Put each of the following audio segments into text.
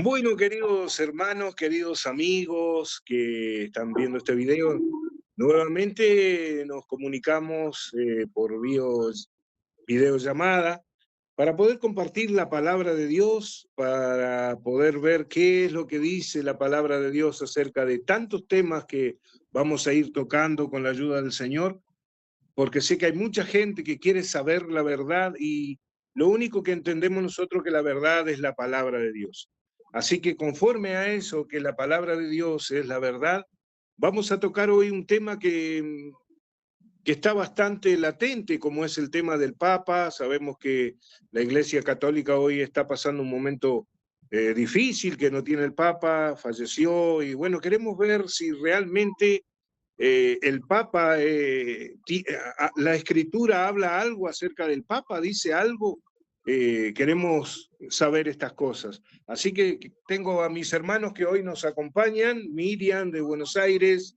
Bueno, queridos hermanos, queridos amigos que están viendo este video, nuevamente nos comunicamos por videollamada para poder compartir la palabra de Dios, para poder ver qué es lo que dice la palabra de Dios acerca de tantos temas que vamos a ir tocando con la ayuda del Señor, porque sé que hay mucha gente que quiere saber la verdad y lo único que entendemos nosotros que la verdad es la palabra de Dios. Así que conforme a eso, que la palabra de Dios es la verdad, vamos a tocar hoy un tema que está bastante latente, como es el tema del Papa. Sabemos que la Iglesia Católica hoy está pasando un momento difícil, que no tiene el Papa, falleció, y bueno, queremos ver si realmente el Papa, la Escritura habla algo acerca del Papa, dice algo. Queremos saber estas cosas. Así que tengo a mis hermanos que hoy nos acompañan: Miriam de Buenos Aires,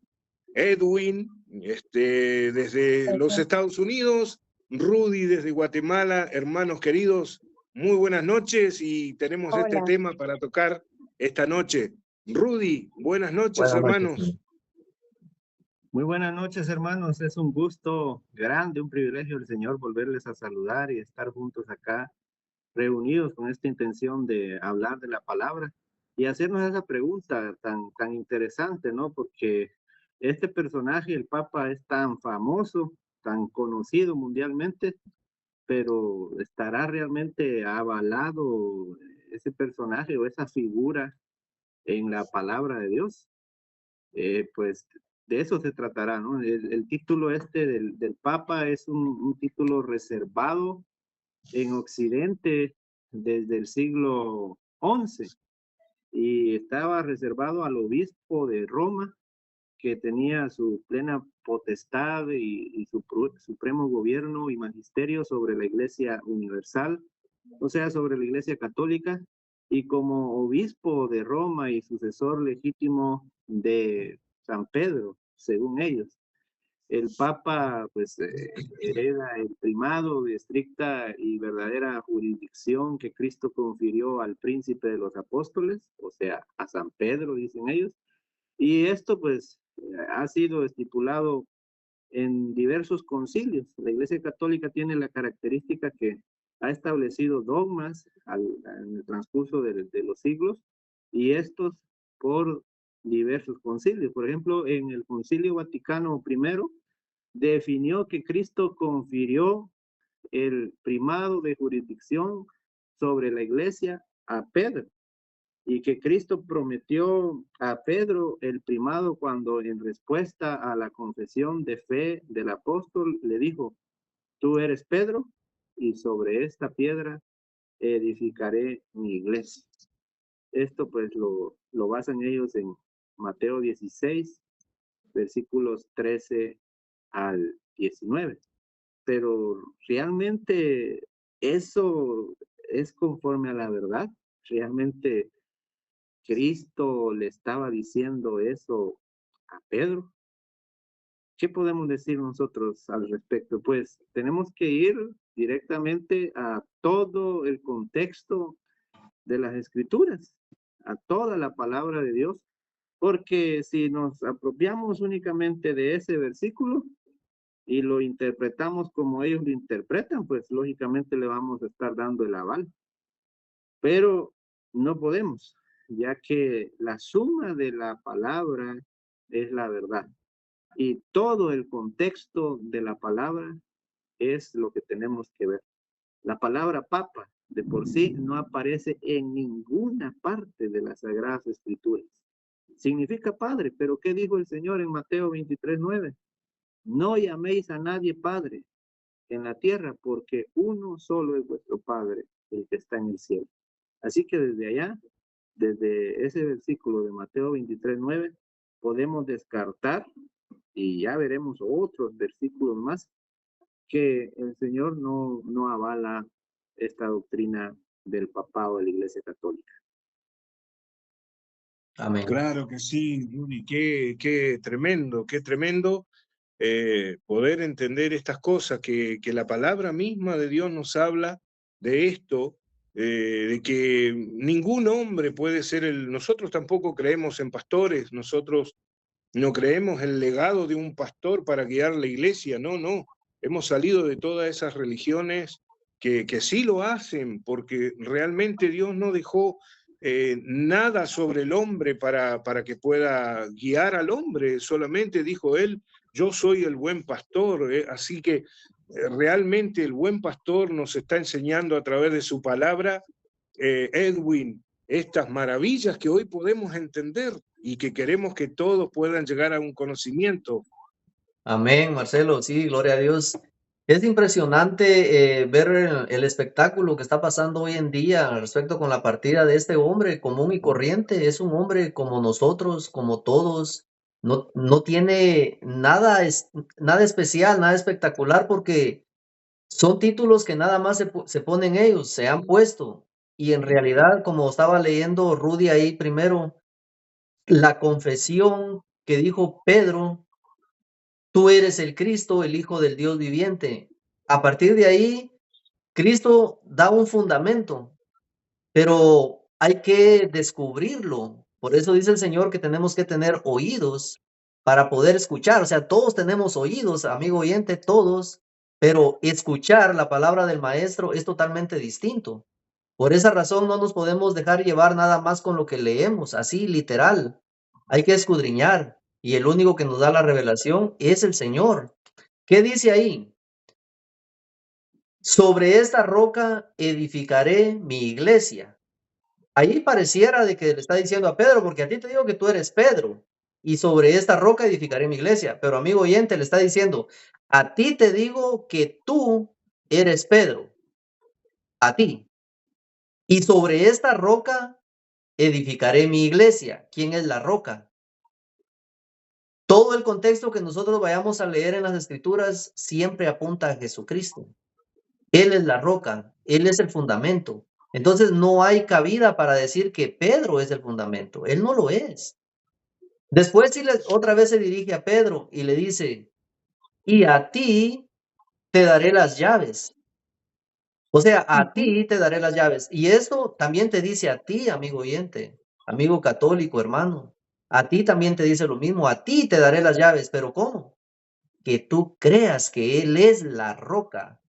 Edwin desde los Estados Unidos, Rudy desde Guatemala. Hermanos queridos, muy buenas noches, y tenemos este Hola, tema para tocar esta noche. Rudy, buenas noches, Buenas noches, hermanos. señor. Muy buenas noches, hermanos. Es un gusto grande, un privilegio del Señor volverles a saludar y estar juntos acá, reunidos con esta intención de hablar de la palabra y hacernos esa pregunta tan interesante, ¿no? Porque este personaje, el Papa, es tan famoso, tan conocido mundialmente, pero ¿estará realmente avalado ese personaje o esa figura en la palabra de Dios? Pues de eso se tratará, ¿no? El título este del Papa es un título reservado en Occidente desde el siglo XI y estaba reservado al obispo de Roma, que tenía su plena potestad y su supremo gobierno y magisterio sobre la Iglesia Universal, o sea, sobre la Iglesia Católica, y como obispo de Roma y sucesor legítimo de San Pedro, según ellos. El Papa, pues, hereda el primado de estricta y verdadera jurisdicción que Cristo confirió al príncipe de los apóstoles, o sea, a San Pedro, dicen ellos, y esto, pues, ha sido estipulado en diversos concilios. La Iglesia Católica tiene la característica que ha establecido dogmas en el transcurso de los siglos, y estos por diversos concilios. Por ejemplo, en el Concilio Vaticano I definió que Cristo confirió el primado de jurisdicción sobre la Iglesia a Pedro, y que Cristo prometió a Pedro el primado cuando, en respuesta a la confesión de fe del apóstol, le dijo: tú eres Pedro, y sobre esta piedra edificaré mi iglesia. Esto pues lo basan ellos en Mateo 16, versículos 13 al 19. Pero realmente eso es conforme a la verdad. Realmente Cristo le estaba diciendo eso a Pedro. ¿Qué podemos decir nosotros al respecto? Pues tenemos que ir directamente a todo el contexto de las Escrituras, a toda la palabra de Dios, porque si nos apropiamos únicamente de ese versículo y lo interpretamos como ellos lo interpretan, pues lógicamente le vamos a estar dando el aval. Pero no podemos, ya que la suma de la palabra es la verdad. Y todo el contexto de la palabra es lo que tenemos que ver. La palabra papa de por sí no aparece en ninguna parte de las Sagradas Escrituras. Significa padre, pero ¿qué dijo el Señor en Mateo 23:9? No llaméis a nadie padre en la tierra, porque uno solo es vuestro Padre, el que está en el cielo. Así que desde allá, desde ese versículo de Mateo 23:9, podemos descartar, y ya veremos otros versículos más, que el Señor no avala esta doctrina del papado de la Iglesia Católica. amén. Claro que sí, Rudy, qué tremendo, poder entender estas cosas, que la palabra misma de Dios nos habla de esto, de que ningún hombre puede ser nosotros tampoco creemos en pastores, nosotros no creemos el legado de un pastor para guiar la iglesia, no, no. Hemos salido de todas esas religiones que sí lo hacen, porque realmente Dios no dejó nada sobre el hombre para que pueda guiar al hombre, solamente dijo él, yo soy el buen pastor, así que realmente el buen pastor nos está enseñando a través de su palabra, Edwin, estas maravillas que hoy podemos entender y que queremos que todos puedan llegar a un conocimiento. Amén, Marcelo, sí, gloria a Dios. Es impresionante ver el espectáculo que está pasando hoy en día respecto con la partida de este hombre común y corriente. Es un hombre como nosotros, como todos. No tiene nada, nada especial, nada espectacular, porque son títulos que nada más se ponen ellos, se han puesto. Y en realidad, como estaba leyendo Rudy ahí primero, la confesión que dijo Pedro: tú eres el Cristo, el Hijo del Dios viviente. A partir de ahí, Cristo da un fundamento, pero hay que descubrirlo. Por eso dice el Señor que tenemos que tener oídos para poder escuchar. O sea, todos tenemos oídos, amigo oyente, todos, pero escuchar la palabra del Maestro es totalmente distinto. Por esa razón no nos podemos dejar llevar nada más con lo que leemos, así literal. Hay que escudriñar, y el único que nos da la revelación es el Señor. ¿Qué dice ahí? Sobre esta roca edificaré mi iglesia. Ahí pareciera de que le está diciendo a Pedro, porque a ti te digo que tú eres Pedro, y sobre esta roca edificaré mi iglesia. Pero amigo oyente, le está diciendo, a ti te digo que tú eres Pedro, a ti. Y sobre esta roca edificaré mi iglesia. ¿Quién es la roca? Todo el contexto que nosotros vayamos a leer en las Escrituras siempre apunta a Jesucristo. Él es la roca, Él es el fundamento. Entonces no hay cabida para decir que Pedro es el fundamento. Él no lo es. Después otra vez se dirige a Pedro y le dice, y a ti te daré las llaves. O sea, a ti te daré las llaves. Y esto también te dice a ti, amigo oyente, amigo católico, hermano. A ti también te dice lo mismo, a ti te daré las llaves. ¿Pero cómo? Que tú creas que Él es la roca,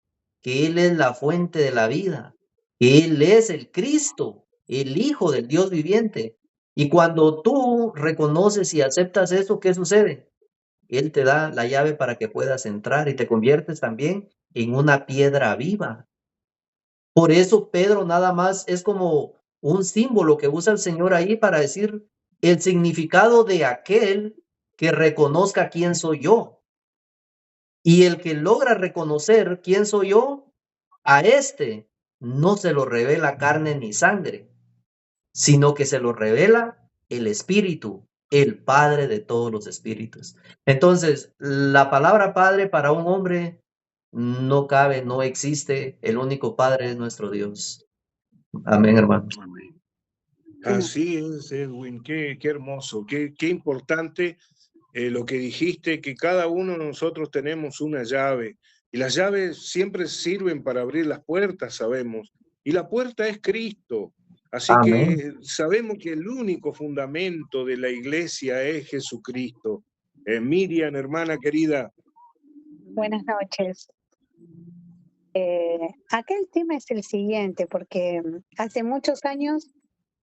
que Él es la fuente de la vida, que Él es el Cristo, el Hijo del Dios viviente. Y cuando tú reconoces y aceptas eso, ¿qué sucede? Él te da la llave para que puedas entrar y te conviertes también en una piedra viva. Por eso Pedro nada más es como un símbolo que usa el Señor ahí para decir el significado de aquel que reconozca quién soy yo. Y el que logra reconocer quién soy yo, a este no se lo revela carne ni sangre, sino que se lo revela el Espíritu, el Padre de todos los espíritus. Entonces, la palabra Padre para un hombre no cabe, no existe. El único Padre es nuestro Dios. Amén, hermano. Amén. Así es, Edwin, qué hermoso, qué importante lo que dijiste, que cada uno de nosotros tenemos una llave, y las llaves siempre sirven para abrir las puertas, sabemos, y la puerta es Cristo. Así Amén. que sabemos que el único fundamento de la iglesia es Jesucristo. Miriam, hermana querida. Buenas noches. Acá el tema es el siguiente, porque hace muchos años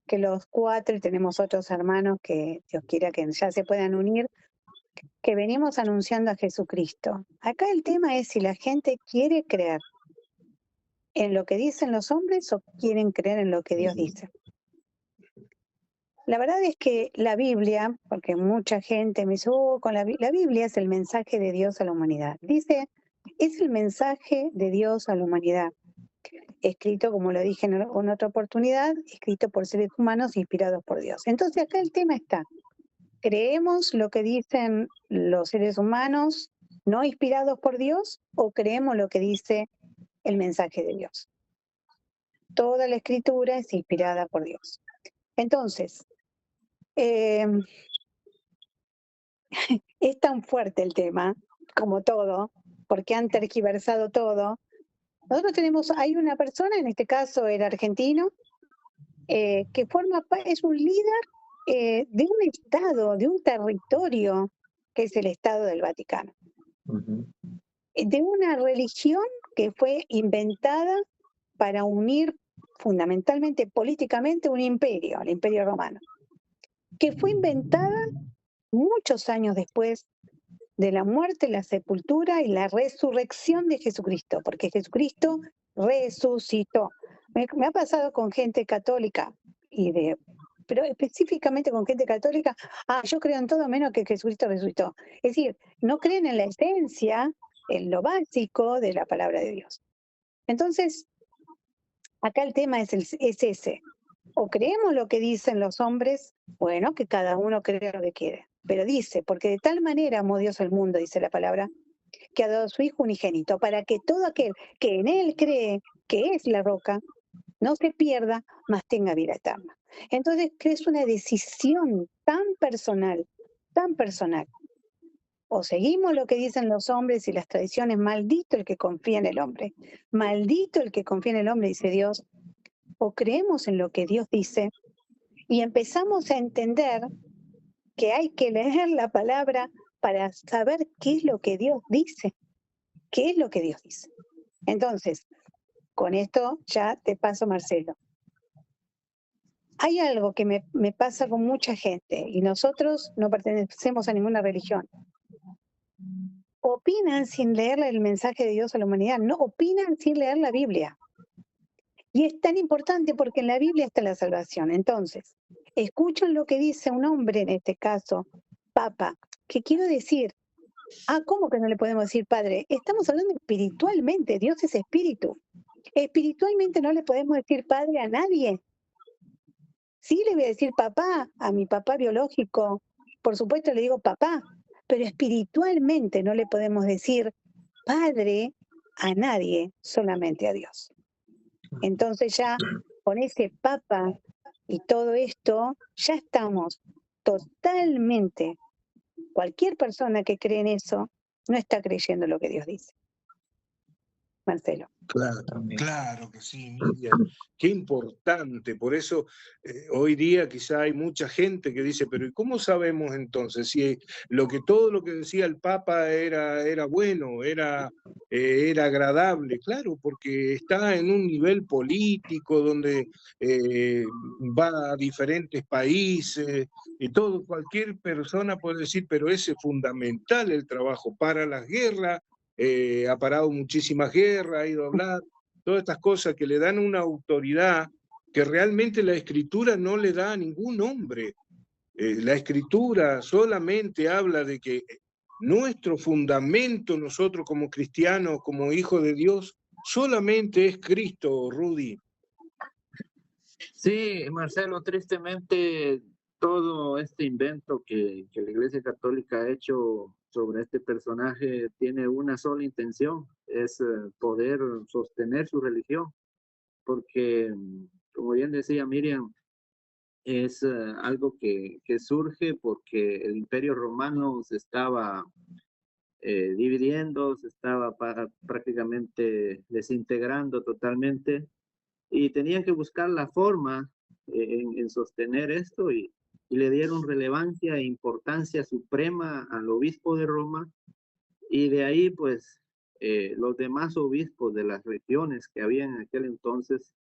que los cuatro, y tenemos otros hermanos que Dios quiera que ya se puedan unir, que venimos anunciando a Jesucristo. Acá el tema es si la gente quiere creer en lo que dicen los hombres o quieren creer en lo que Dios dice. La verdad es que la Biblia, porque mucha gente me dice, la Biblia es el mensaje de Dios a la humanidad. Dice, es el mensaje de Dios a la humanidad. Escrito, como lo dije en otra oportunidad, escrito por seres humanos inspirados por Dios. Entonces acá el tema está, ¿creemos lo que dicen los seres humanos no inspirados por Dios o creemos lo que dice el mensaje de Dios? Toda la escritura es inspirada por Dios. Entonces, es tan fuerte el tema, como todo, porque han tergiversado todo. Nosotros hay una persona, en este caso el argentino, que es un líder de un estado, de un territorio, que es el Estado del Vaticano, de una religión que fue inventada para unir fundamentalmente políticamente un imperio, el Imperio Romano, que fue inventada muchos años después de la muerte, la sepultura y la resurrección de Jesucristo, porque Jesucristo resucitó. Me ha pasado con gente católica, pero específicamente con gente católica, yo creo en todo menos que Jesucristo resucitó. Es decir, no creen en la esencia, en lo básico de la palabra de Dios. Entonces, acá el tema es ese. O creemos lo que dicen los hombres, bueno, que cada uno crea lo que quiere. Pero dice, porque de tal manera amó Dios al mundo, dice la palabra, que ha dado a su Hijo unigénito, para que todo aquel que en Él cree, que es la roca, no se pierda, mas tenga vida eterna. Entonces, es una decisión tan personal, tan personal. O seguimos lo que dicen los hombres y las tradiciones, maldito el que confía en el hombre, maldito el que confía en el hombre, dice Dios, o creemos en lo que Dios dice y empezamos a entender que hay que leer la palabra para saber qué es lo que Dios dice, qué es lo que Dios dice. Entonces, con esto ya te paso, Marcelo. Hay algo que me pasa con mucha gente y nosotros no pertenecemos a ninguna religión. Opinan sin leer el mensaje de Dios a la humanidad, no opinan sin leer la Biblia. Y es tan importante porque en la Biblia está la salvación. Entonces, escuchan lo que dice un hombre, en este caso, Papa, que quiero decir, ¿cómo que no le podemos decir Padre? Estamos hablando espiritualmente, Dios es espíritu. Espiritualmente no le podemos decir Padre a nadie. Sí le voy a decir papá a mi papá biológico, por supuesto le digo papá, pero espiritualmente no le podemos decir Padre a nadie, solamente a Dios. Entonces ya con ese Papa y todo esto, ya estamos totalmente, cualquier persona que cree en eso, no está creyendo lo que Dios dice. Marcelo. Claro que sí, Miriam. Qué importante. Por eso hoy día quizá hay mucha gente que dice, pero ¿y cómo sabemos entonces si todo lo que decía el Papa era bueno, era agradable? Claro, porque está en un nivel político donde va a diferentes países y todo. Cualquier persona puede decir, pero ese es fundamental el trabajo para las guerras. Ha parado muchísimas guerras, ha ido a hablar, todas estas cosas que le dan una autoridad que realmente la Escritura no le da a ningún hombre. La Escritura solamente habla de que nuestro fundamento, nosotros como cristianos, como hijos de Dios, solamente es Cristo, Rudy. Sí, Marcelo, tristemente todo este invento que la Iglesia Católica ha hecho sobre este personaje tiene una sola intención, es poder sostener su religión, porque, como bien decía Miriam, es algo que surge porque el Imperio Romano se estaba dividiendo, se estaba prácticamente desintegrando totalmente y tenían que buscar la forma en sostener esto y le dieron relevancia e importancia suprema al obispo de Roma y de ahí pues los demás obispos de las regiones que había en aquel entonces,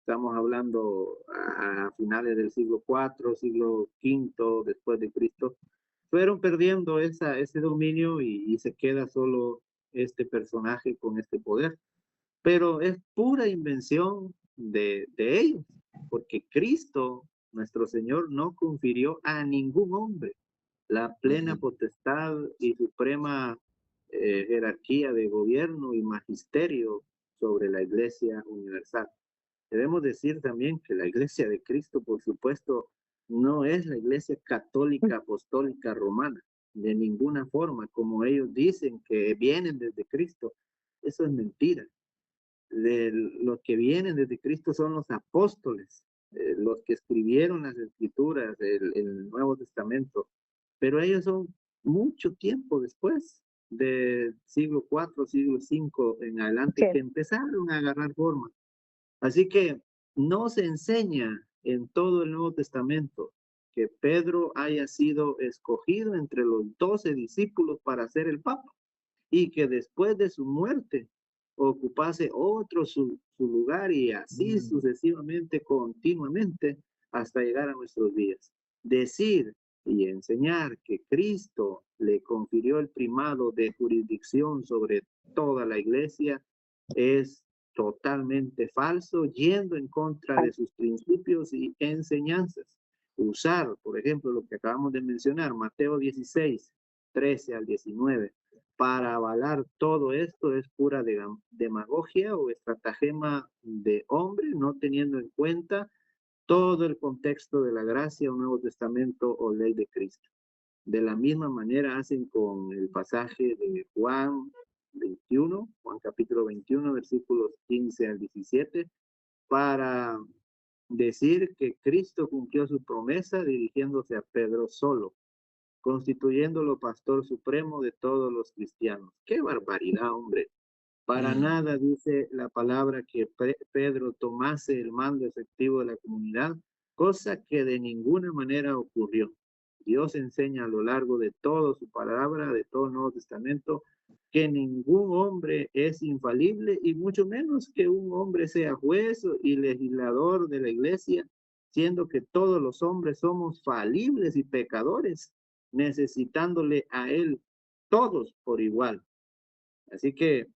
estamos hablando a finales del siglo IV, siglo V después de Cristo, fueron perdiendo ese dominio y se queda solo este personaje con este poder. Pero es pura invención de ellos, porque Cristo, nuestro Señor, no confirió a ningún hombre la plena potestad y suprema jerarquía de gobierno y magisterio sobre la Iglesia universal. Debemos decir también que la Iglesia de Cristo, por supuesto, no es la Iglesia católica apostólica romana, de ninguna forma, como ellos dicen que vienen desde Cristo. Eso es mentira. Los que vienen desde Cristo son los apóstoles, los que escribieron las escrituras, el Nuevo Testamento, pero ellos son mucho tiempo después. del siglo IV, siglo V en adelante, Sí. que empezaron a agarrar forma. Así que no se enseña en todo el Nuevo Testamento que Pedro haya sido escogido entre los 12 discípulos para ser el Papa y que después de su muerte ocupase otro su lugar y así sucesivamente, continuamente, hasta llegar a nuestros días. Decir y enseñar que Cristo le confirió el primado de jurisdicción sobre toda la iglesia es totalmente falso, yendo en contra de sus principios y enseñanzas. Usar, por ejemplo, lo que acabamos de mencionar, Mateo 16, 13 al 19, para avalar todo esto es pura demagogia o estratagema de hombre, no teniendo en cuenta todo el contexto de la gracia o Nuevo Testamento o ley de Cristo. De la misma manera hacen con el pasaje de Juan 21, Juan capítulo 21, versículos 15 al 17, para decir que Cristo cumplió su promesa dirigiéndose a Pedro solo, constituyéndolo pastor supremo de todos los cristianos. ¡Qué barbaridad, hombre! Para nada dice la palabra que Pedro tomase el mando efectivo de la comunidad, cosa que de ninguna manera ocurrió. Dios enseña a lo largo de toda su palabra, de todo el Nuevo Testamento, que ningún hombre es infalible y mucho menos que un hombre sea juez y legislador de la iglesia, siendo que todos los hombres somos falibles y pecadores, necesitándole a él todos por igual. Así que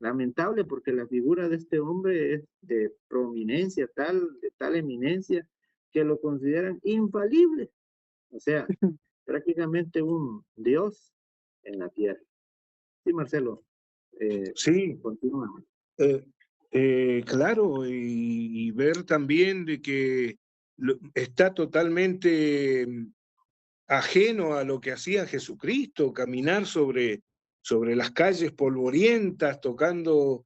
lamentable porque la figura de este hombre es de prominencia de tal eminencia, que lo consideran infalible. O sea, prácticamente un Dios en la tierra. Sí, Marcelo. Sí, Continúa. claro, y ver también de que está totalmente ajeno a lo que hacía Jesucristo, caminar sobre las calles polvorientas, tocando,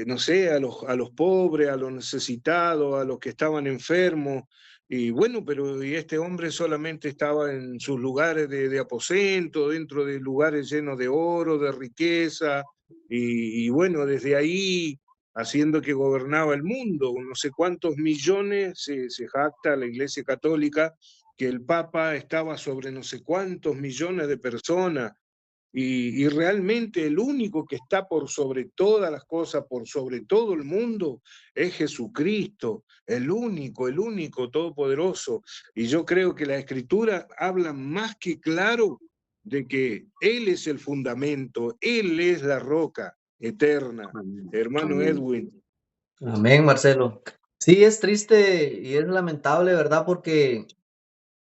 no sé, a los pobres, a los necesitados, a los que estaban enfermos. Y bueno, pero y este hombre solamente estaba en sus lugares de aposento, dentro de lugares llenos de oro, de riqueza, y bueno, desde ahí haciendo que gobernaba el mundo. No sé cuántos millones se jacta la Iglesia Católica que el Papa estaba sobre no sé cuántos millones de personas, y realmente el único que está por sobre todas las cosas, por sobre todo el mundo, es Jesucristo, el único todopoderoso. Y yo creo que la Escritura habla más que claro de que Él es el fundamento, Él es la roca eterna. Amén. Hermano Amén. Edwin. Amén, Marcelo. Sí, es triste y es lamentable, ¿verdad? Porque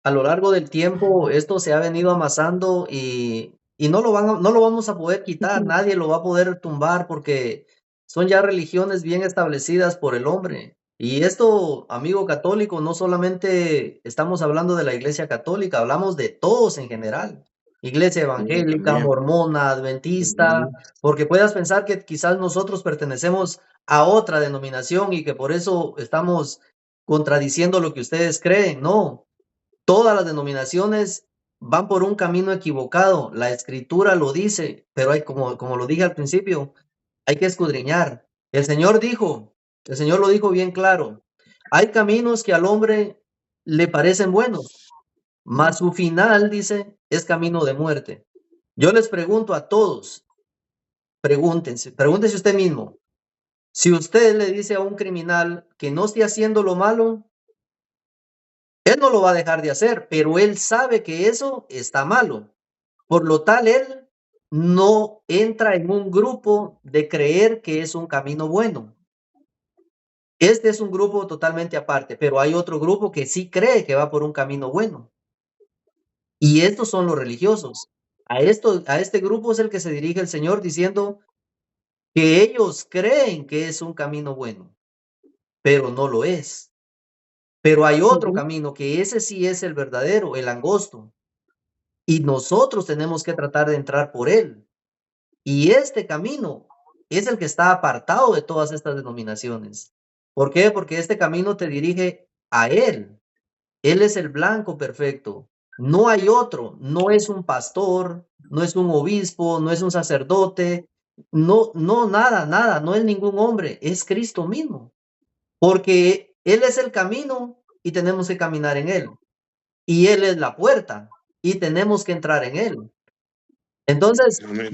a lo largo del tiempo esto se ha venido amasando y no lo vamos a poder quitar, nadie lo va a poder tumbar porque son ya religiones bien establecidas por el hombre. Y esto, amigo católico, no solamente estamos hablando de la Iglesia Católica, hablamos de todos en general. Iglesia evangélica, También. mormona, adventista, porque puedas pensar que quizás nosotros pertenecemos a otra denominación y que por eso estamos contradiciendo lo que ustedes creen. No, todas las denominaciones van por un camino equivocado. La escritura lo dice, pero hay, como lo dije al principio, hay que escudriñar. El Señor lo dijo bien claro. Hay caminos que al hombre le parecen buenos, mas su final, dice, es camino de muerte. Yo les pregunto a todos, pregúntese usted mismo. Si usted le dice a un criminal que no esté haciendo lo malo, él no lo va a dejar de hacer, pero él sabe que eso está malo. Por lo tal, él no entra en un grupo de creer que es un camino bueno. Este es un grupo totalmente aparte, pero hay otro grupo que sí cree que va por un camino bueno. Y estos son los religiosos. A este grupo es el que se dirige el Señor diciendo que ellos creen que es un camino bueno, pero no lo es. Pero hay otro camino que ese sí es el verdadero, el angosto. Y nosotros tenemos que tratar de entrar por él. Y este camino es el que está apartado de todas estas denominaciones. ¿Por qué? Porque este camino te dirige a Él. Él es el blanco perfecto. No hay otro, no es un pastor, no es un obispo, no es un sacerdote, no, no, nada, nada, no es ningún hombre, es Cristo mismo, porque Él es el camino y tenemos que caminar en Él, y Él es la puerta y tenemos que entrar en Él. Entonces, Amén.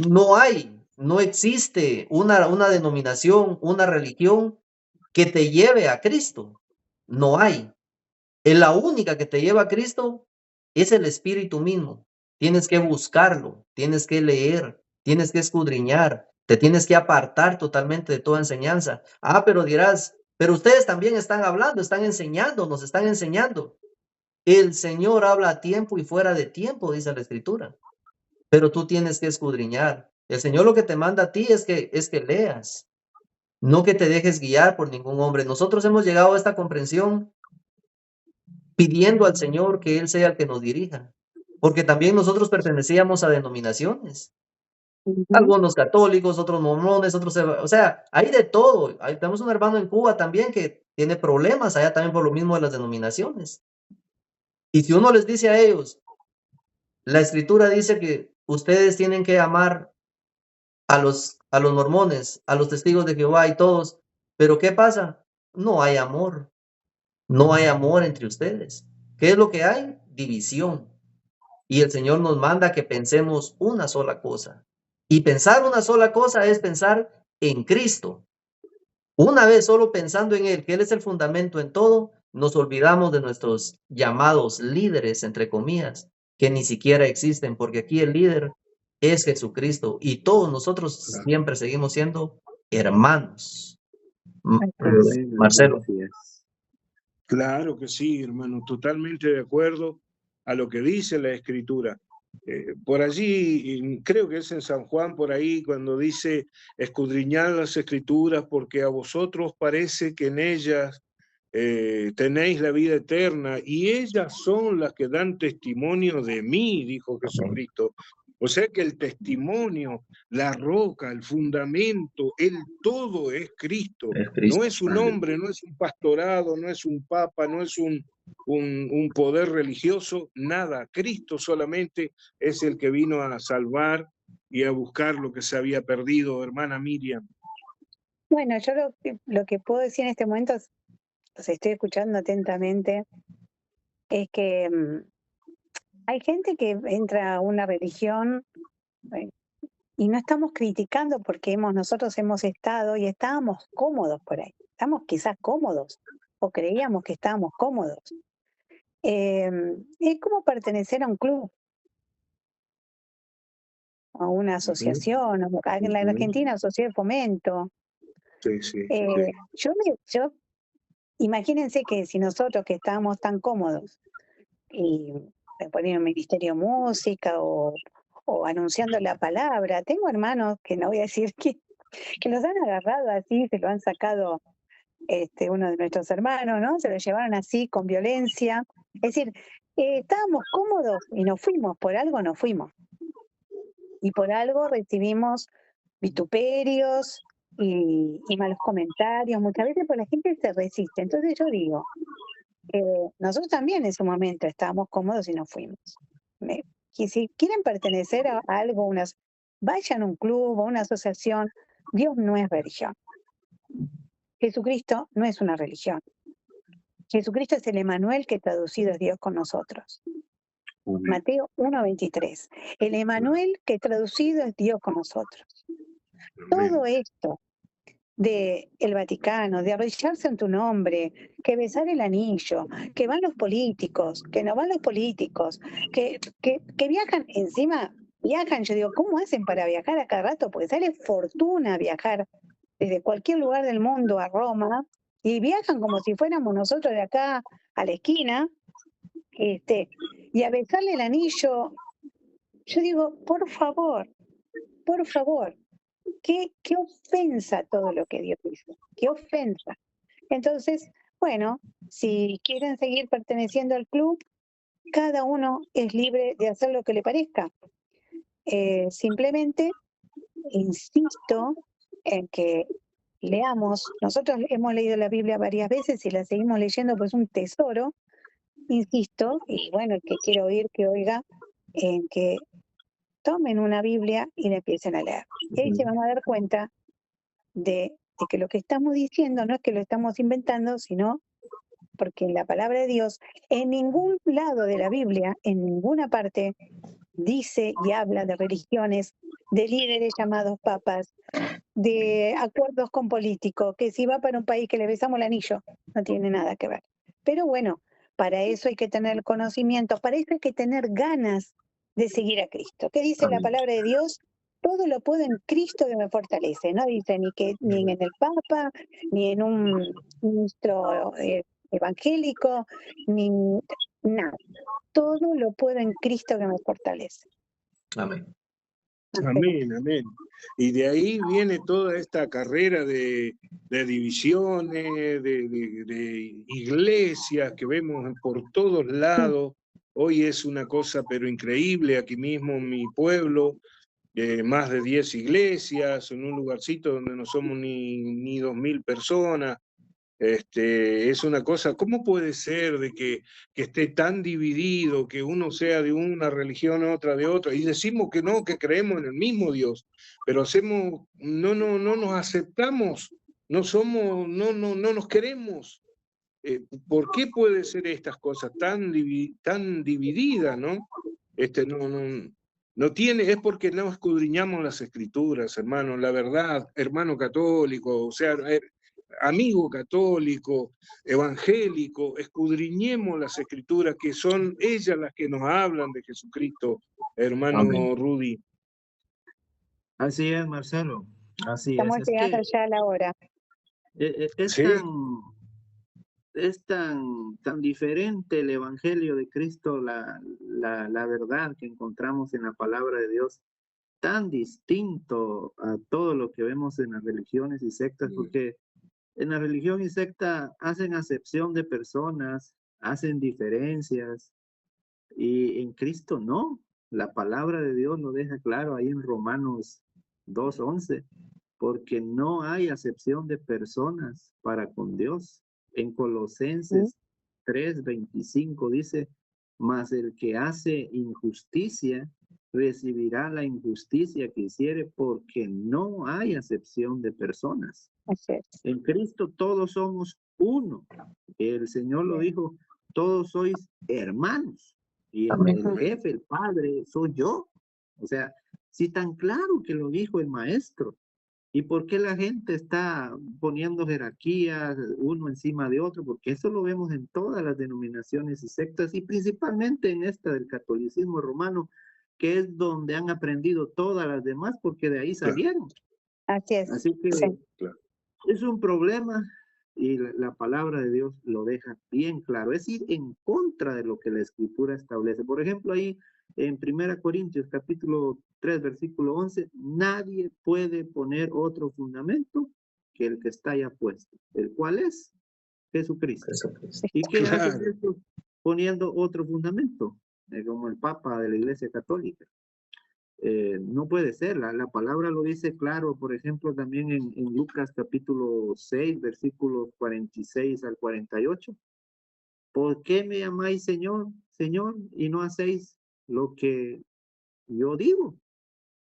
no existe una denominación, una religión que te lleve a Cristo. No hay. La única que te lleva a Cristo es el Espíritu mismo. Tienes que buscarlo, tienes que leer, tienes que escudriñar, te tienes que apartar totalmente de toda enseñanza. Ah, pero dirás, pero ustedes también están hablando, están enseñando, nos están enseñando. El Señor habla a tiempo y fuera de tiempo, dice la Escritura. Pero tú tienes que escudriñar. El Señor lo que te manda a ti es que leas, no que te dejes guiar por ningún hombre. Nosotros hemos llegado a esta comprensión pidiendo al Señor que Él sea el que nos dirija, porque también nosotros pertenecíamos a denominaciones, Ujú. algunos católicos, otros mormones, otros, o sea, hay de todo. Tenemos un hermano en Cuba también que tiene problemas allá también por lo mismo de las denominaciones. Y si uno les dice a ellos, la Escritura dice que ustedes tienen que amar a los mormones, a los testigos de Jehová y todos, pero ¿qué pasa? No hay amor, no hay amor entre ustedes. ¿Qué es lo que hay? División. Y el Señor nos manda que pensemos una sola cosa. Y pensar una sola cosa es pensar en Cristo. Una vez solo pensando en Él, que Él es el fundamento en todo, nos olvidamos de nuestros llamados líderes, entre comillas, que ni siquiera existen, porque aquí el líder es Jesucristo y todos nosotros siempre seguimos siendo hermanos. Amén, hermano, Marcelo. así es. Claro que sí, hermano, totalmente de acuerdo a lo que dice la Escritura. Por allí, creo que es en San Juan, por ahí, cuando dice, escudriñad las Escrituras porque a vosotros parece que en ellas tenéis la vida eterna y ellas son las que dan testimonio de mí, dijo Jesucristo. O sea que el testimonio, la roca, el fundamento, el todo es Cristo. Es No Cristo. es un hombre, no es un pastorado, no es un papa, no es un poder religioso, nada. Cristo solamente es el que vino a salvar y a buscar lo que se había perdido, hermana Miriam. Bueno, yo lo que puedo decir en este momento, os estoy escuchando atentamente, es que hay gente que entra a una religión eh, y no estamos criticando porque nosotros hemos estado y estábamos cómodos por ahí. Estamos quizás cómodos o creíamos que estábamos cómodos. Es como pertenecer a un club, a una asociación, en la Argentina, Sociedad de Fomento. Sí, sí. Yo imagínense que si nosotros que estábamos tan cómodos y me ponían un ministerio de música o anunciando la palabra, tengo hermanos que no voy a decir que los han agarrado así, se lo han sacado uno de nuestros hermanos, ¿no? Se lo llevaron así con violencia. Es decir, estábamos cómodos y nos fuimos, por algo nos fuimos. Y por algo recibimos vituperios y malos comentarios. Muchas veces pues la gente se resiste. Entonces yo digo, nosotros también en su momento estábamos cómodos y nos fuimos. Que si quieren pertenecer a algo, vayan a un club o una asociación. Dios no es religión. Jesucristo no es una religión. Jesucristo es el Emanuel que traducido es Dios con nosotros. Mateo 1:23. El Emanuel que traducido es Dios con nosotros. Todo esto de el Vaticano, de arrodillarse en tu nombre, que besar el anillo, que van los políticos, que no van los políticos, que viajan, encima viajan, yo digo, ¿cómo hacen para viajar a cada rato? Porque sale fortuna viajar desde cualquier lugar del mundo a Roma, y viajan como si fuéramos nosotros de acá a la esquina, y a besarle el anillo. Yo digo, por favor, qué ofensa todo lo que Dios hizo, qué ofensa. Entonces, bueno, si quieren seguir perteneciendo al club, cada uno es libre de hacer lo que le parezca. Simplemente insisto en que leamos. Nosotros hemos leído la Biblia varias veces y la seguimos leyendo, pues es un tesoro. insisto, y bueno, el que quiera oír, que oiga, en que tomen una Biblia y la empiecen a leer. Y ahí se van a dar cuenta de que lo que estamos diciendo no es que lo estamos inventando, sino porque la palabra de Dios en ningún lado de la Biblia, en ninguna parte, dice y habla de religiones, de líderes llamados papas, de acuerdos con políticos, que si va para un país que le besamos el anillo, no tiene nada que ver. Pero bueno, para eso hay que tener conocimiento, para eso hay que tener ganas de seguir a Cristo. ¿Qué dice la Amén. palabra de Dios? Todo lo puedo en Cristo que me fortalece. No dice ni en el Papa, ni en un ministro evangélico, ni nada. Todo lo puedo en Cristo que me fortalece. Amén. Amén, amén. Y de ahí viene toda esta carrera de divisiones, de iglesias que vemos por todos lados. Hoy es una cosa pero increíble, aquí mismo en mi pueblo, más de 10 iglesias, en un lugarcito donde no somos ni 2.000 personas. Es una cosa, ¿cómo puede ser de que esté tan dividido, que uno sea de una religión, otra de otra? Y decimos que no, que creemos en el mismo Dios, pero no nos aceptamos, no somos, no nos queremos. ¿Por qué puede ser estas cosas tan divididas, no? No tiene, es porque no escudriñamos las escrituras, hermano, la verdad, hermano católico, o sea, amigo católico, evangélico, escudriñemos las escrituras, que son ellas las que nos hablan de Jesucristo, hermano Amén. Rudy. Así es, Marcelo. Así Estamos es. Es llegando que ya a la hora. es Sí, tan diferente el Evangelio de Cristo, la verdad que encontramos en la palabra de Dios, tan distinto a todo lo que vemos en las religiones y sectas, porque en la religión y secta hacen acepción de personas, hacen diferencias, y en Cristo no. La palabra de Dios lo deja claro ahí en Romanos 2:11, porque no hay acepción de personas para con Dios. En Colosenses 3:25 dice, mas el que hace injusticia recibirá la injusticia que hiciere, porque no hay acepción de personas. Así es. En Cristo todos somos uno. El Señor lo dijo, todos sois hermanos. Y Amén. el jefe, el padre, soy yo. O sea, si tan claro que lo dijo el maestro. ¿Y por qué la gente está poniendo jerarquías uno encima de otro? Porque eso lo vemos en todas las denominaciones y sectas, y principalmente en esta del catolicismo romano, que es donde han aprendido todas las demás, porque de ahí salieron. Así es. Así que Sí. es un problema, y la palabra de Dios lo deja bien claro. Es ir en contra de lo que la Escritura establece. Por ejemplo, ahí en 1 Corintios capítulo 3, versículo 11, nadie puede poner otro fundamento que el que está ya puesto, el cual es Jesucristo. Jesucristo. ¿Y qué hace claro. esto poniendo otro fundamento? Como el Papa de la Iglesia Católica. No puede ser, la palabra lo dice claro, por ejemplo, también en Lucas capítulo 6, versículos 46 al 48. ¿Por qué me llamáis Señor, Señor, y no hacéis lo que yo digo?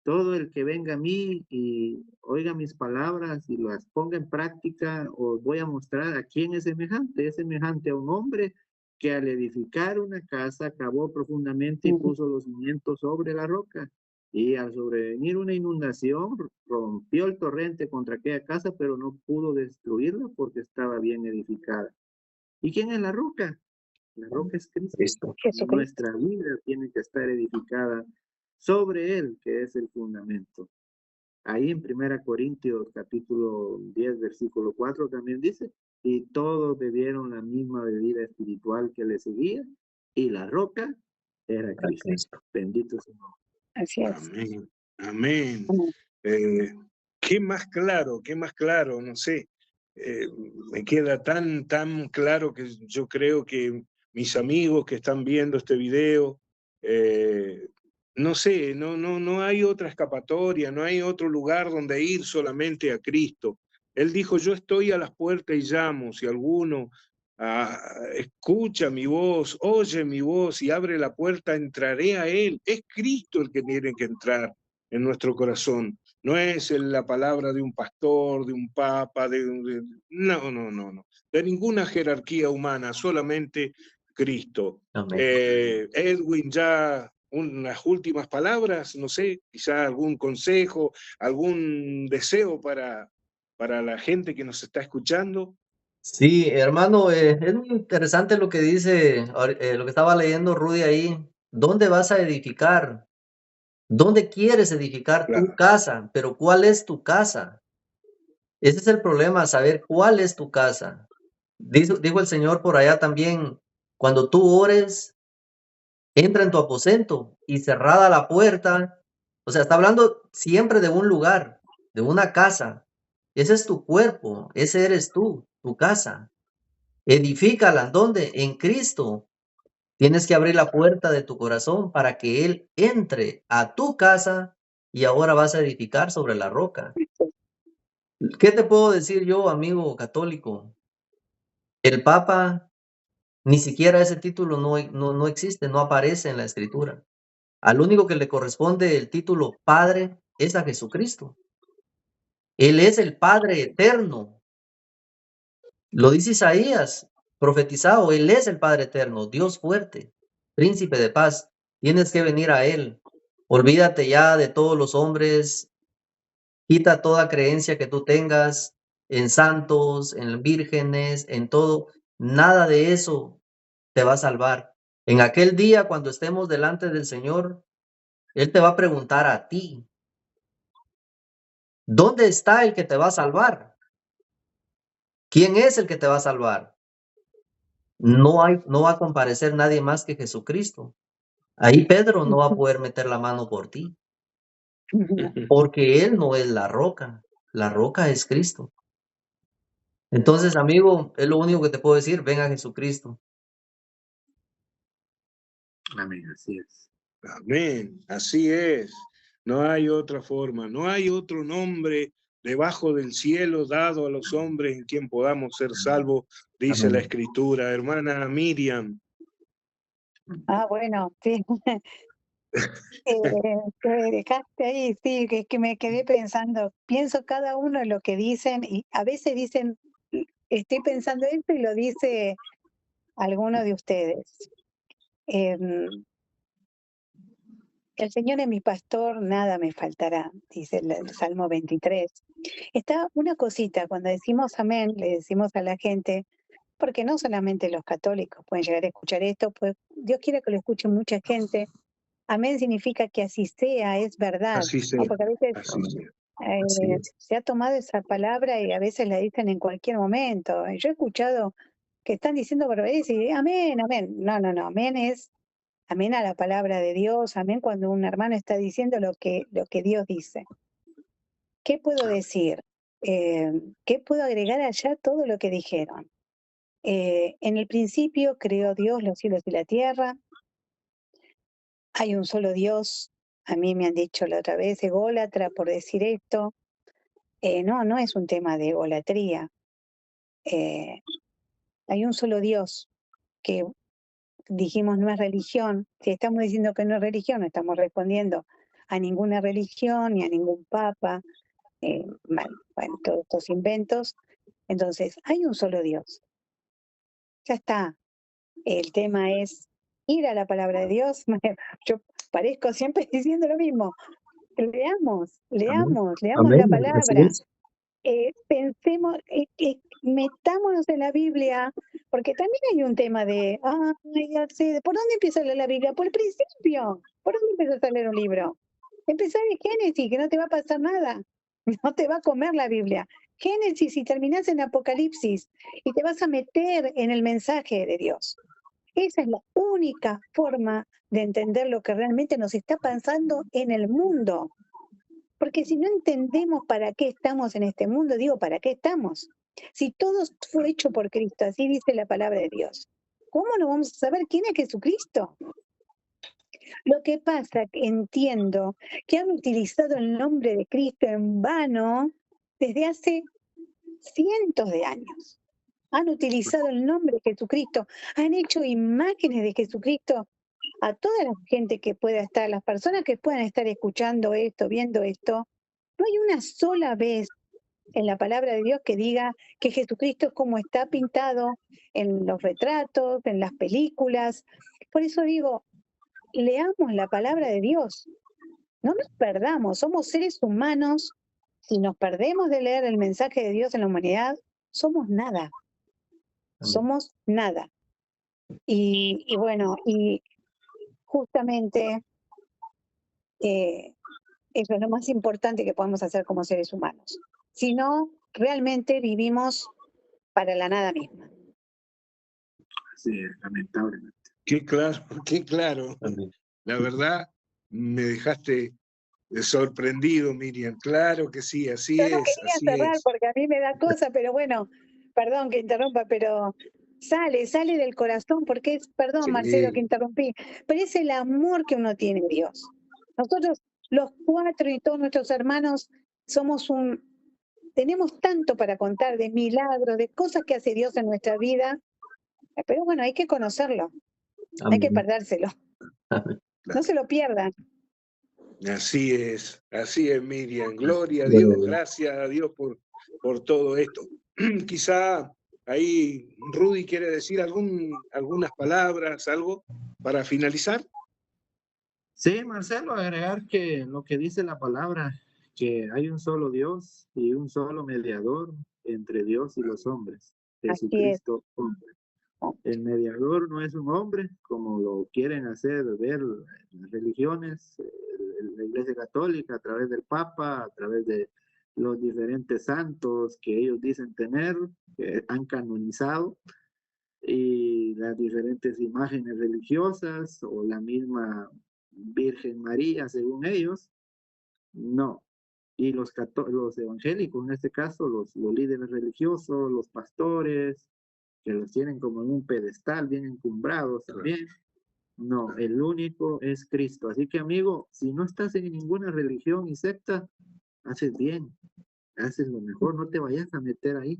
Todo el que venga a mí y oiga mis palabras y las ponga en práctica, os voy a mostrar a quién es semejante. Es semejante a un hombre que al edificar una casa cavó profundamente y puso los cimientos sobre la roca. Y al sobrevenir una inundación, rompió el torrente contra aquella casa, pero no pudo destruirla porque estaba bien edificada. ¿Y quién es la roca? La roca es Cristo. Cristo. Jesucristo. Nuestra vida tiene que estar edificada sobre Él, que es el fundamento. Ahí en 1 Corintios capítulo 10, versículo 4 también dice, y todos bebieron la misma bebida espiritual que le seguía, y la roca era Cristo. Cristo. Bendito sea. Así es. Amén, amén. Amén. ¿Qué más claro? No sé, me queda tan claro que yo creo que mis amigos que están viendo este video, no sé, no hay otra escapatoria, no hay otro lugar donde ir solamente a Cristo. Él dijo, yo estoy a las puertas y llamo, si alguno escucha mi voz, oye mi voz y abre la puerta, entraré a Él. Es Cristo el que tiene que entrar en nuestro corazón. No es la palabra de un pastor, de un papa, no, no, no, no. De ninguna jerarquía humana, solamente Cristo. Amén. Edwin, ya unas últimas palabras, no sé, quizá algún consejo, algún deseo para la gente que nos está escuchando. Sí, hermano, es muy interesante lo que dice, lo que estaba leyendo Rudy ahí. ¿Dónde vas a edificar? ¿Dónde quieres edificar tu Claro. casa? Pero ¿cuál es tu casa? Ese es el problema, saber cuál es tu casa. Dijo el Señor por allá también, cuando tú ores, entra en tu aposento y cerrada la puerta. O sea, está hablando siempre de un lugar, de una casa. Ese es tu cuerpo, ese eres tú, tu casa. Edifícala, ¿dónde? En Cristo. Tienes que abrir la puerta de tu corazón para que Él entre a tu casa y ahora vas a edificar sobre la roca. ¿Qué te puedo decir yo, amigo católico? El Papa, ni siquiera ese título no existe, no aparece en la Escritura. Al único que le corresponde el título Padre es a Jesucristo. Él es el Padre eterno. Lo dice Isaías, profetizado, Él es el Padre eterno, Dios fuerte, príncipe de paz. Tienes que venir a Él. Olvídate ya de todos los hombres, quita toda creencia que tú tengas en santos, en vírgenes, en todo. Nada de eso te va a salvar. En aquel día, cuando estemos delante del Señor, Él te va a preguntar a ti, ¿dónde está el que te va a salvar? ¿Quién es el que te va a salvar? No va a comparecer nadie más que Jesucristo. Ahí Pedro no va a poder meter la mano por ti, porque Él no es la roca es Cristo. Entonces, amigo, es lo único que te puedo decir, ven a Jesucristo. Amén, así es. Amén, así es. No hay otra forma, no hay otro nombre debajo del cielo dado a los hombres en quien podamos ser salvos, dice Amén. la Escritura. Hermana Miriam. Bueno, sí. Que me dejaste ahí, sí, que me quedé pensando, pienso cada uno lo que dicen y a veces dicen, estoy pensando esto y lo dice alguno de ustedes. El Señor es mi pastor, nada me faltará, dice el Salmo 23. Está una cosita, cuando decimos amén, le decimos a la gente, porque no solamente los católicos pueden llegar a escuchar esto, pues Dios quiere que lo escuche mucha gente. Amén significa que así sea, es verdad, Así sea, ¿no? Porque a veces así sea. Así es. se ha tomado esa palabra y a veces la dicen en cualquier momento. Yo he escuchado que están diciendo barbaridades y amén, amén. No, no, no, amén es amén a la palabra de Dios, amén cuando un hermano está diciendo lo que Dios dice. ¿Qué puedo decir? ¿Qué puedo agregar allá todo lo que dijeron? En el principio creó Dios los cielos y la tierra. Hay un solo Dios. A mí me han dicho la otra vez, ególatra, por decir esto. No, no es un tema de egolatría. Hay un solo Dios que dijimos no es religión. Si estamos diciendo que no es religión, no estamos respondiendo a ninguna religión ni a ningún papa, bueno, todos estos inventos. Entonces, hay un solo Dios. Ya está. El tema es ir a la palabra de Dios. Yo parezco siempre diciendo lo mismo. Leamos Amén. la Amén. Así palabra. es. Pensemos, metámonos en la Biblia, porque también hay un tema de, ¿por dónde empieza a leer la Biblia? Por el principio. ¿Por dónde empiezas a leer un libro? Empezar en Génesis, que no te va a pasar nada. No te va a comer la Biblia. Génesis y terminás en Apocalipsis y te vas a meter en el mensaje de Dios. Esa es la única forma de entender lo que realmente nos está pasando en el mundo. Porque si no entendemos para qué estamos en este mundo, digo, ¿para qué estamos? Si todo fue hecho por Cristo, así dice la palabra de Dios, ¿cómo no vamos a saber quién es Jesucristo? Lo que pasa, que entiendo que han utilizado el nombre de Cristo en vano desde hace cientos de años. han utilizado el nombre de Jesucristo, han hecho imágenes de Jesucristo. A toda la gente que pueda estar, las personas que puedan estar escuchando esto, viendo esto, no hay una sola vez en la palabra de Dios que diga que Jesucristo es como está pintado en los retratos, en las películas. Por eso digo, leamos la palabra de Dios. No nos perdamos, somos seres humanos. Si nos perdemos de leer el mensaje de Dios en la humanidad, somos nada. Somos nada. Y bueno, y justamente eso es lo más importante que podemos hacer como seres humanos. Si no, realmente vivimos para la nada misma. Sí, lamentablemente. Qué claro, qué claro. La verdad, me dejaste sorprendido, Miriam. Claro que sí, así Yo no es, quería así cerrar es. porque a mí me da cosa, pero bueno, perdón que interrumpa, pero sale del corazón, porque es, perdón Sí. Marcelo que interrumpí, pero es el amor que uno tiene a Dios. Nosotros, los cuatro y todos nuestros hermanos, tenemos tanto para contar de milagros, de cosas que hace Dios en nuestra vida, pero bueno, hay que conocerlo, hay que perdérselo. No se lo pierdan. Así es, Miriam. Gloria a Dios, gracias a Dios por todo esto. Quizá ahí Rudy quiere decir algunas palabras, algo para finalizar. Sí, Marcelo, agregar que lo que dice la palabra, que hay un solo Dios y un solo mediador entre Dios y los hombres, Así es. Jesucristo hombre. El mediador no es un hombre, como lo quieren hacer ver las religiones, la Iglesia Católica, a través del Papa, a través de los diferentes santos que ellos dicen tener, que han canonizado, y las diferentes imágenes religiosas, o la misma Virgen María, según ellos, no. Y los evangélicos, en este caso, los líderes religiosos, los pastores, que los tienen como en un pedestal, bien encumbrados también. No, el único es Cristo. Así que, amigo, si no estás en ninguna religión y secta, haces bien, haces lo mejor, no te vayas a meter ahí.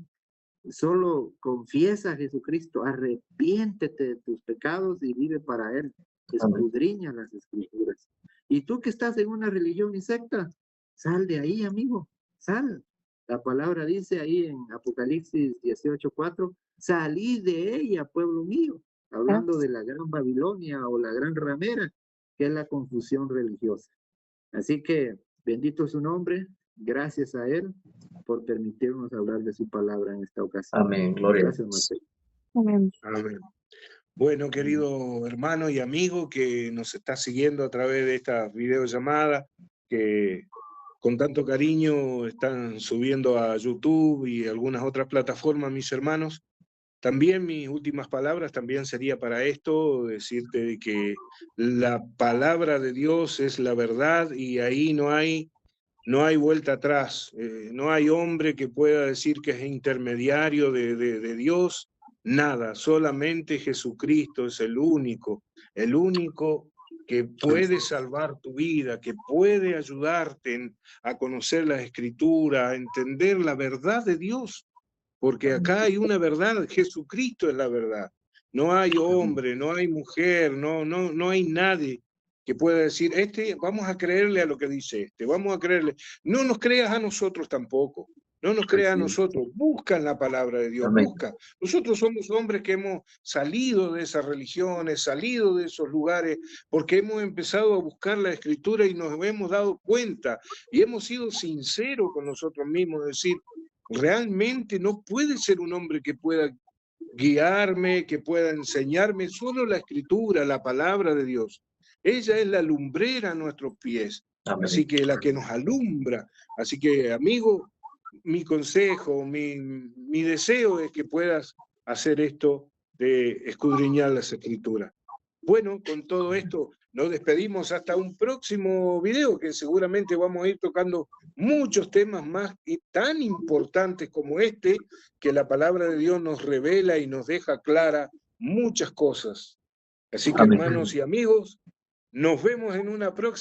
Solo confiesa a Jesucristo, arrepiéntete de tus pecados y vive para Él. Escudriña las Escrituras. Y tú que estás en una religión y secta, sal de ahí, amigo, sal. La palabra dice ahí en Apocalipsis 18:4, salid de ella, pueblo mío, hablando de la gran Babilonia o la gran ramera, que es la confusión religiosa. Así que bendito su nombre, gracias a Él por permitirnos hablar de su palabra en esta ocasión. Amén, gloria. Gracias, Marcelo. Amén. Amén. Bueno, querido hermano y amigo que nos está siguiendo a través de esta videollamada, que con tanto cariño están subiendo a YouTube y algunas otras plataformas, mis hermanos. También mis últimas palabras también sería para esto, decirte que la palabra de Dios es la verdad y ahí no hay vuelta atrás. No hay hombre que pueda decir que es intermediario de Dios, nada, solamente Jesucristo es el único que puede salvar tu vida, que puede ayudarte a conocer la Escritura, a entender la verdad de Dios. Porque acá hay una verdad, Jesucristo es la verdad. No hay hombre, no hay mujer, no hay nadie que pueda decir, vamos a creerle a lo que dice vamos a creerle. No nos creas a nosotros tampoco, no nos creas a nosotros, busca en la palabra de Dios, busca. Nosotros somos hombres que hemos salido de esas religiones, salido de esos lugares, porque hemos empezado a buscar la Escritura y nos hemos dado cuenta y hemos sido sinceros con nosotros mismos, decir, realmente no puede ser un hombre que pueda guiarme, que pueda enseñarme, solo la Escritura, la palabra de Dios. Ella es la lumbrera a nuestros pies, así que la que nos alumbra. Así que, amigo, mi consejo, mi deseo es que puedas hacer esto de escudriñar las Escrituras. Bueno, con todo esto nos despedimos hasta un próximo video que seguramente vamos a ir tocando muchos temas más y tan importantes como este, que la palabra de Dios nos revela y nos deja clara muchas cosas. Así que, hermanos y amigos, nos vemos en una próxima.